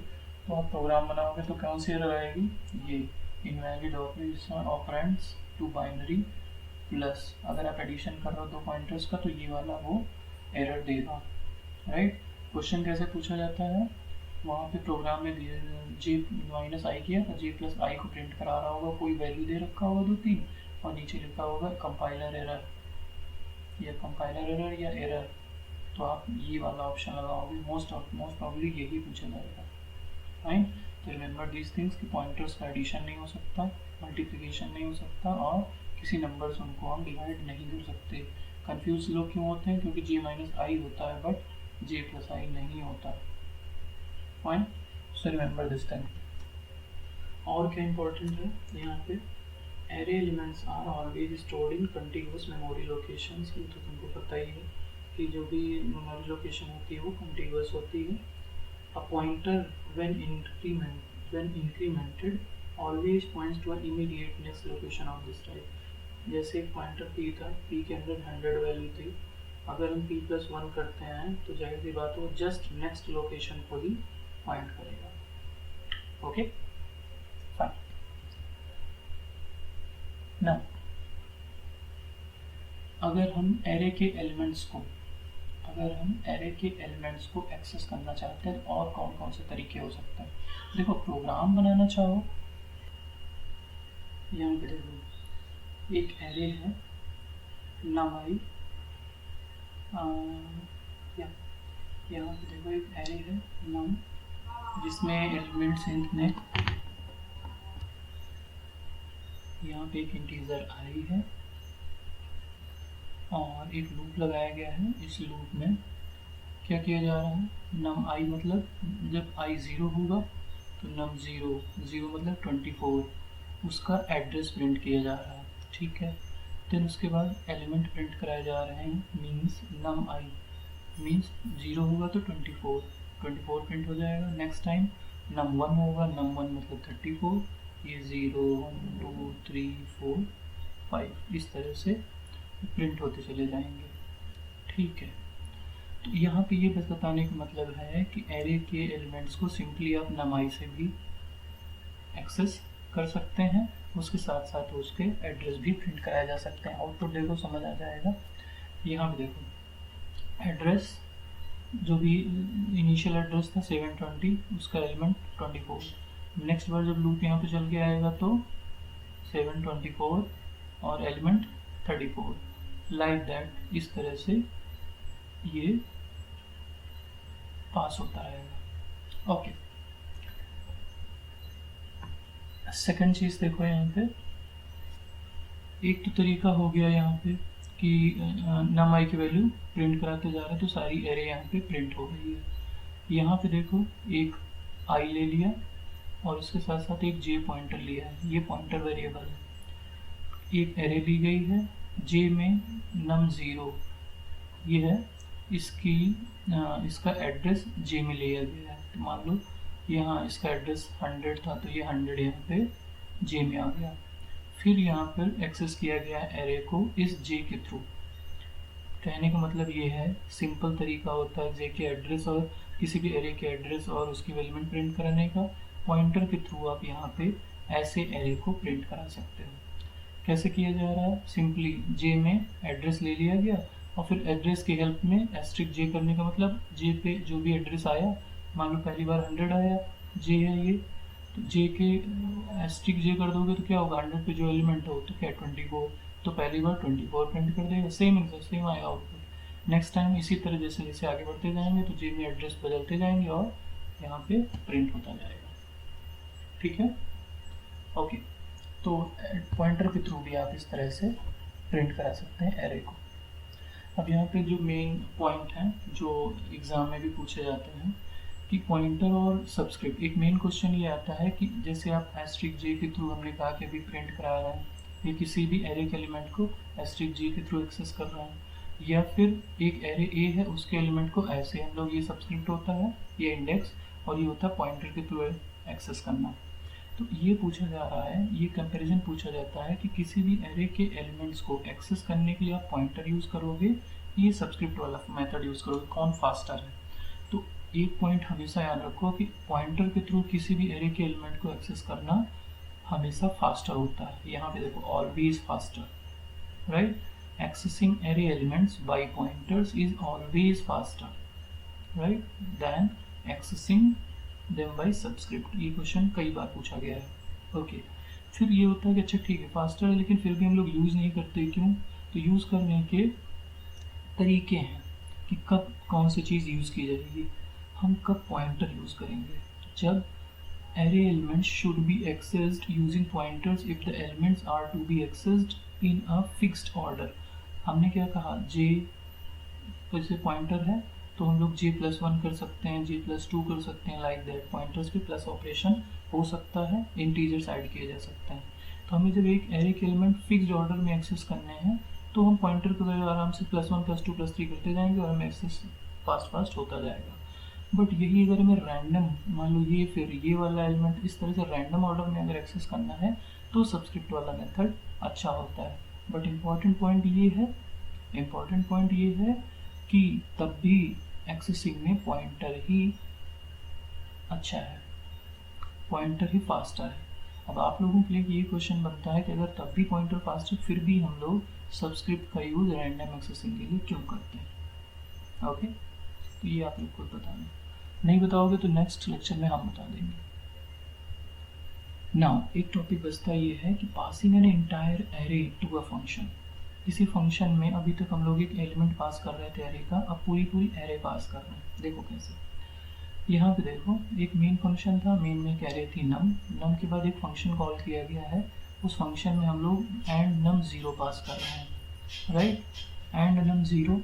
तो आप प्रोग्राम बनाओगे तो कौन सी एरर आएगी, ये invalid operation operands to binary plus. अगर आप एडिशन कर रहे हो दो पॉइंटर्स का तो ये वाला वो एरर देगा, राइट। क्वेश्चन कैसे पूछा जाता है, वहाँ पे प्रोग्राम में जे माइनस आई किया तो जे प्लस आई को प्रिंट करा रहा होगा, कोई वैल्यू दे रखा होगा 2 3, और नीचे लिखा होगा कंपाइलर एरर या कंपाइलर एरर या एरर, तो आप ये वाला ऑप्शन लगाओगे, मोस्ट प्रॉब्ली यही पूछा जाएगा, फाइन। तो रिमेंबर दीज थिंग्स कि पॉइंटर्स का एडिशन नहीं हो सकता, मल्टीप्लिकेशन नहीं हो सकता, और किसी नंबर से उनको हम डिवाइड नहीं कर सकते। कंफ्यूज लोग क्यों होते हैं, क्योंकि जे माइनस आई होता है बट जे प्लस आई नहीं होता, fine. So remember this thing. और क्या इंपॉर्टेंट है यहाँ पे, array elements are always stored in continuous memory locations, ये तो तुमको पता ही है कि जो भी मेमोरी लोकेशन होती है वो कंटिन्यूअस होती है। A pointer when incremented always points to immediate next location of this type. जैसे पॉइंटर p था, p के अंदर 100 वैल्यू थी, अगर हम p+1 करते हैं तो जाहिर सी बात वो जस्ट नेक्स्ट लोकेशन को ही पॉइंट करेगा। Okay fine. ना अगर हम एरे के एलिमेंट्स को एक्सेस करना चाहते हैं और कौन कौन से तरीके हो सकते हैं। देखो, प्रोग्राम बनाना चाहो, यहाँ पे देखो एक एरे है num_i, यहाँ पे देखो एक एरे है num जिसमें एलिमेंट्स हैं इतने, यहाँ पे एक इंटीजर i है और एक लूप लगाया गया है। इस लूप में क्या किया जा रहा है, num_i मतलब जब i 0 होगा तो num_0 मतलब 24, उसका एड्रेस प्रिंट किया जा रहा है, ठीक है। देन उसके बाद एलिमेंट प्रिंट कराए जा रहे हैं, मीन्स num_i मीन्स 0 होगा तो 24 प्रिंट हो जाएगा। नेक्स्ट टाइम num_1 होगा, num_1 मतलब 34, ये 0 1 2 3 4 5 इस तरह से प्रिंट होते चले जाएंगे, ठीक है। तो यहाँ पे ये बस बताने का मतलब है कि एरे के एलिमेंट्स को सिंपली आप num_i से भी एक्सेस कर सकते हैं, उसके साथ साथ उसके एड्रेस भी प्रिंट कराया जा सकते हैं। आउटपुट देखो समझ आ जाएगा। यहाँ पे देखो एड्रेस जो भी इनिशियल एड्रेस था 720, उसका एलिमेंट 24। नेक्स्ट बार जब लूप यहाँ पे चल के आएगा तो 724 और एलिमेंट 34, लाइक दैट, इस तरह से ये पास होता रहेगा। ओके, सेकंड चीज देखो, यहाँ पे एक तो तरीका हो गया यहाँ पे कि num_i की वैल्यू प्रिंट कराते जा रहे हैं तो सारी एरे यहाँ पे प्रिंट हो रही है। यहाँ पे देखो एक i ले लिया और उसके साथ साथ एक j पॉइंटर लिया है, ये पॉइंटर वेरिएबल है। एक एरे ली गई है j में num_0 ये है, इसका एड्रेस j में लिया गया है। तो मान लो यहाँ इसका एड्रेस 100 था तो ये 100 यहाँ पे j में आ गया। फिर यहाँ पर एक्सेस किया गया है एरे को इस j के थ्रू। कहने का मतलब ये है, सिंपल तरीका होता है j के एड्रेस और किसी भी एरे के एड्रेस और उसकी एलिमेंट प्रिंट कराने का। पॉइंटर के थ्रू आप यहाँ पे ऐसे एरे को प्रिंट करा सकते हो। कैसे किया जा रहा है, सिंपली j में एड्रेस ले लिया गया और फिर एड्रेस की हेल्प में एस्ट्रिक j करने का मतलब j पे जो भी एड्रेस आया, मान लो पहली बार 100 आया, j है ये, तो j के एस्ट्रिक j कर दोगे तो क्या होगा, 100 पे जो एलिमेंट हो तो क्या 24, तो पहली बार 24 प्रिंट कर देगा, सेम आएगा आउटपुट। नेक्स्ट टाइम इसी तरह जैसे जैसे आगे बढ़ते जाएंगे तो j में एड्रेस बदलते जाएंगे और यहाँ पे प्रिंट होता जाएगा, ठीक है। ओके, तो पॉइंटर के थ्रू भी आप इस तरह से प्रिंट करा सकते हैं एरे को। अब यहाँ पे जो मेन पॉइंट है जो एग्जाम में भी पूछे जाते हैं कि पॉइंटर और सब्सक्रिप्ट, एक मेन क्वेश्चन ये आता है कि जैसे आप एस्ट्रिक j के थ्रू हमने कहा कि अभी प्रिंट करा रहे हैं, ये किसी भी एरे के एलिमेंट को एस्ट्रिक j के थ्रू एक्सेस कर रहे हैं, या फिर एक एरे a है उसके एलिमेंट को ऐसे हम लोग, ये सब्सक्रिप्ट होता है, ये इंडेक्स, और ये होता है पॉइंटर के थ्रू एक्सेस करना। तो ये पूछा जा रहा है, ये कंपैरिजन पूछा जाता है कि किसी भी एरे के एलिमेंट्स को एक्सेस करने के लिए आप पॉइंटर यूज़ करोगे, ये सब्सक्रिप्ट वाला मेथड यूज़ करोगे, कौन फास्टर है। तो एक पॉइंट हमेशा याद रखो कि पॉइंटर के थ्रू किसी भी एरे के एलिमेंट को एक्सेस करना हमेशा फास्टर होता है। यहाँ पे देखो always faster, right, accessing array elements by pointers is always faster, right, then accessing them by subscript. ये क्वेश्चन कई बार पूछा गया है। ओके, फिर ये होता है कि अच्छा ठीक है फास्टर है लेकिन फिर भी हम लोग यूज़ नहीं करते, क्यों, तो यूज़ करने के तरीके हैं कि कब कौन सी चीज़ यूज़ की जाएगी। हम कब पॉइंटर यूज़ करेंगे, जब array elements should be accessed using pointers if the elements are to be accessed in a fixed order. हमने क्या कहा, j जैसे पॉइंटर है तो हम लोग j+1 कर सकते हैं, j+2 कर सकते हैं, लाइक दैट। पॉइंटर्स पे प्लस ऑपरेशन हो सकता है, इंटीजर्स ऐड किए जा सकते हैं। तो हमें जब एक एरे के एलिमेंट फिक्स्ड ऑर्डर में एक्सेस करने हैं तो हम पॉइंटर की वजह आराम से +1 +2 +3 करते जाएंगे और हमें एक्सेस फास्ट होता जाएगा। बट यही अगर हमें रैंडम, मान लो ये फिर ये वाला एलिमेंट इस तरह से रैंडम ऑर्डर में अगर एक्सेस करना है तो सब्सक्रिप्ट वाला मेथड अच्छा होता है। बट इम्पॉर्टेंट पॉइंट ये है कि तब भी एक्सेसिंग में पॉइंटर ही अच्छा है, पॉइंटर ही फास्टर है। अब आप लोगों के लिए ये क्वेश्चन बनता है कि अगर तब भी पॉइंटर फास्ट है फिर भी हम लोग सब्सक्रिप्ट का यूज रैंडम एक्सेसिंग के लिए क्यों करते हैं। ओके, तो ये आप लोग को बताना, नहीं बताओगे तो नेक्स्ट लेक्चर में हम बता देंगे। नाउ एक टॉपिक बचता ये है कि passing an entire array to a function. किसी फंक्शन में अभी तक हम लोग एक एलिमेंट पास कर रहे थे एरे का, अब पूरी एरे पास कर रहे हैं। देखो कैसे, यहाँ पे देखो एक मेन फंक्शन था, मेन में एक एरे थी नम के बाद एक फंक्शन कॉल किया गया है, उस फंक्शन में हम लोग एंड नम 0 पास कर रहे हैं, right, and num 0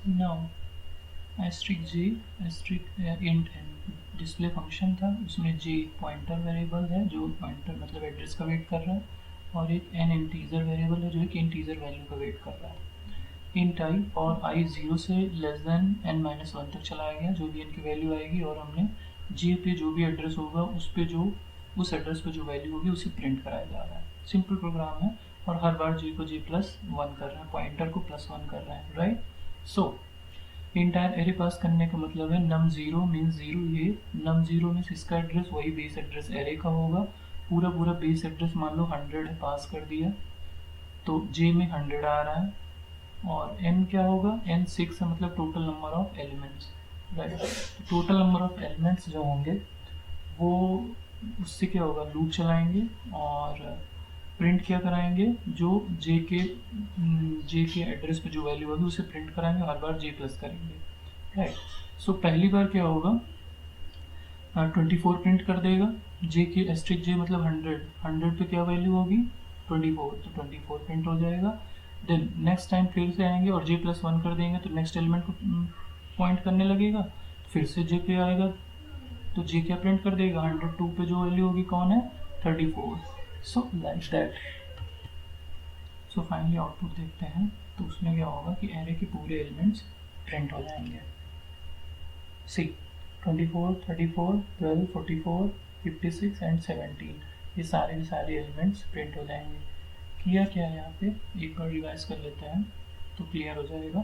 now asterisk j asterisk int n display function था, उसमें जे पॉइंटर वेरिएबल है जो पॉइंटर मतलब एड्रेस का वेट कर रहा है, और एक एन इंटीजर वेरिएबल है जो एक इंटीजर वैल्यू का वेट कर रहा है। इंट आई और आई 0 से लेस देन n-1 तक चलाया गया, जो भी n की वैल्यू आएगी, और हमने जे पे जो भी एड्रेस होगा उस एड्रेस पे जो वैल्यू होगी उसे प्रिंट कराया जा रहा है। सिंपल प्रोग्राम है, और हर बार जे को j+1 कर रहे हैं, पॉइंटर को +1 कर रहे हैं, राइट। सो इंटायर एरे पास करने का मतलब है num 0 मीन्स 0, ये num 0 मीन्स इसका एड्रेस वही बेस एड्रेस एरे का होगा, पूरा बेस एड्रेस मान लो 100 है, पास कर दिया तो j में 100 आ रहा है, और n क्या होगा, n 6 है, मतलब total number of elements, right. Total number of elements जो होंगे वो उससे क्या होगा, लूप चलाएंगे और प्रिंट क्या कराएंगे, जो जे के एड्रेस पे जो वैल्यू होगी उसे प्रिंट कराएंगे, हर बार j प्लस करेंगे, राइट। सो पहली बार क्या होगा, 24 प्रिंट कर देगा, जे की एस्ट्रिक जे मतलब 100 पे क्या वैल्यू होगी 24, तो 24 प्रिंट हो जाएगा। देन नेक्स्ट टाइम फिर से आएंगे और j+1 कर देंगे, तो नेक्स्ट एलिमेंट को पॉइंट करने लगेगा, फिर से j पे आएगा तो j क्या प्रिंट कर देगा, 102 पे जो वैल्यू होगी कौन है 34। So like that. So finally output देखते हैं, तो उसमें क्या होगा कि एरे के पूरे एलिमेंट्स प्रिंट हो जाएंगे। सी 24, 34, 12, 44, 56 एंड 17, ये सारे एलिमेंट्स प्रिंट हो जाएंगे। किया क्या है यहाँ पे, एक बार रिवाइज कर लेते हैं तो क्लियर हो जाएगा।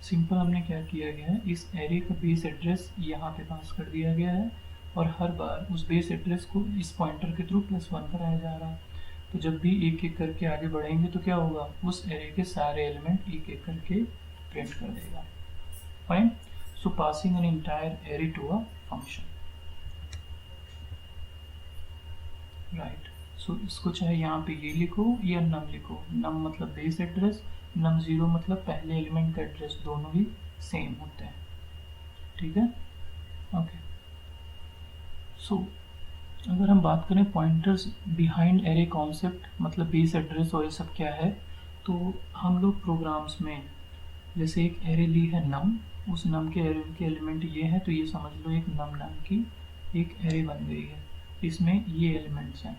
सिंपल हमने क्या किया गया है, इस एरे का बेस एड्रेस यहाँ पे पास कर दिया गया है, और हर बार उस बेस एड्रेस को इस पॉइंटर के थ्रू +1 कराया जा रहा है। तो जब भी एक एक करके आगे बढ़ेंगे तो क्या होगा, उस एरे के सारे एलिमेंट एक एक करके प्रिंट कर देगा। Fine. So passing an entire array to a function, right. So इसको चाहे यहाँ पे ये लिखो या नम लिखो, नम मतलब बेस एड्रेस, num 0 मतलब पहले एलिमेंट का एड्रेस, दोनों ही सेम होते हैं, ठीक है, ओके। सो अगर हम बात करें पॉइंटर्स बिहाइंड एरे कॉन्सेप्ट, मतलब बेस एड्रेस और ये सब क्या है, तो हम लोग प्रोग्राम्स में जैसे एक एरे ली है नम, उस नम के एरे के एलिमेंट ये है, तो ये समझ लो एक नम नाम की एक एरे बन गई है, इसमें ये एलिमेंट्स हैं।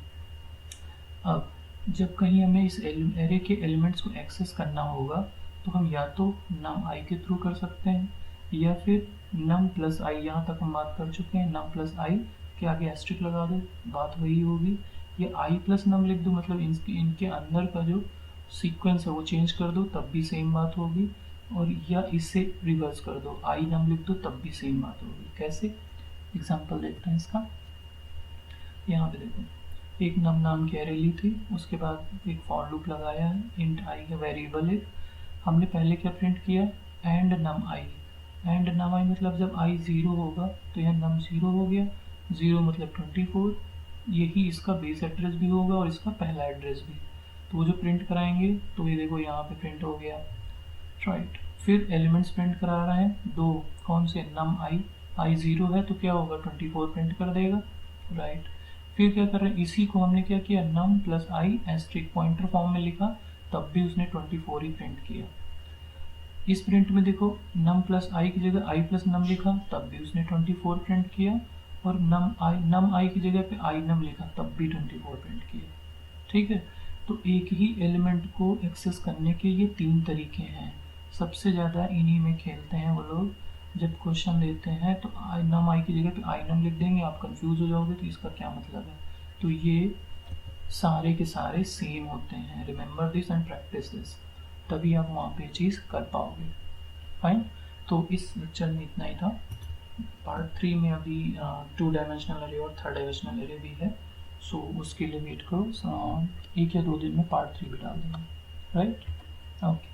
अब जब कहीं हमें इस एरे के एलिमेंट्स को एक्सेस करना होगा तो हम या तो num i के थ्रू कर सकते हैं, या फिर num + i, यहाँ तक हम बात कर चुके हैं, num + i के आगे एस्ट्रिक लगा दो, बात वही होगी, या i + num लिख दो, मतलब इनके अंदर का जो सीक्वेंस है वो चेंज कर दो, तब भी सेम बात होगी, और या इससे रिवर्स कर दो, i num लिख दो, तब भी सेम बात होगी। कैसे, एग्जाम्पल देखते हैं इसका। यहाँ पे देखो, एक नम नाम की एरे ली थी, उसके बाद एक फॉर लूप लगाया है, इंट आई का वेरिएबल है, हमने पहले क्या प्रिंट किया, एंड नम आई, एंड नम आई मतलब जब आई 0 होगा तो यह नम 0 हो गया, 0 मतलब 24, यही इसका बेस एड्रेस भी होगा और इसका पहला एड्रेस भी, तो वो जो प्रिंट कराएंगे तो ये देखो यहाँ पे प्रिंट हो गया, राइट। फिर एलिमेंट्स प्रिंट करा रहे हैं दो, कौन से, नम आई 0 है तो क्या होगा 24 प्रिंट कर देगा, राइट। फिर क्या कर रहे हैं, इसी को हमने क्या किया, num + i asterisk pointer form में लिखा, तब भी उसने 24 ही प्रिंट किया। इस प्रिंट में देखो num + i की जगह i + num लिखा, तब भी उसने 24 प्रिंट किया, और num i की जगह पे i num लिखा, तब भी 24 प्रिंट किया, ठीक है। तो एक ही एलिमेंट को एक्सेस करने के ये 3 तरीके हैं, सबसे ज़्यादा इन्हीं में खेलते हैं वो लोग। जब क्वेश्चन देते हैं तो नम आई की जगह पे आई नम लिख देंगे, आप कंफ्यूज हो जाओगे तो इसका क्या मतलब है। तो ये सारे के सारे सेम होते हैं, remember this and practice this, तभी आप वहाँ पे चीज़ कर पाओगे। फाइन, तो इस लेक्चर में इतना ही था। पार्ट 3 में अभी 2 डायमेंशनल एरे और 3 डायमेंशनल एरे भी है, सो उसके लिए वेट करो, 1 या 2 दिन में पार्ट 3 भी डाल देंगे। Right, okay.